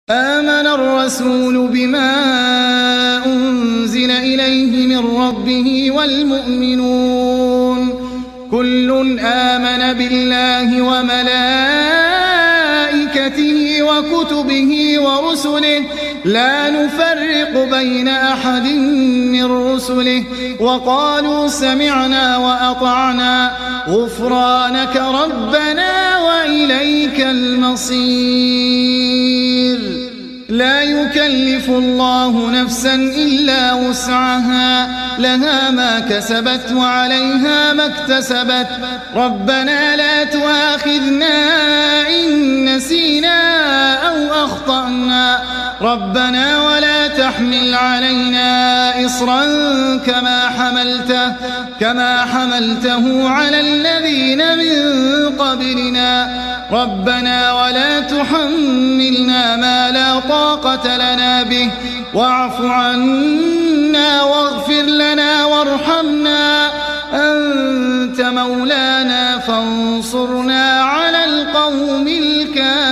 آمن الرسول بما أنزل إليه من ربه والمؤمنون كل آمن بالله وملائكته وكتبه ورسله لا نفرق بين أحد من رسله وقالوا سمعنا وأطعنا غفرانك ربنا وإليك المصير. لا يكلف الله نفسا إلا وسعها لها ما كسبت وعليها ما اكتسبت ربنا لا تؤاخذنا إن نسينا أو أخطأنا ربنا ولا تحمل علينا إصرا كما حملته على الذين من قبلنا ربنا ولا تحملنا ما لا طاقة لنا به واعف عنا واغفر لنا وارحمنا أنت مولانا فانصرنا على القوم الكافرين.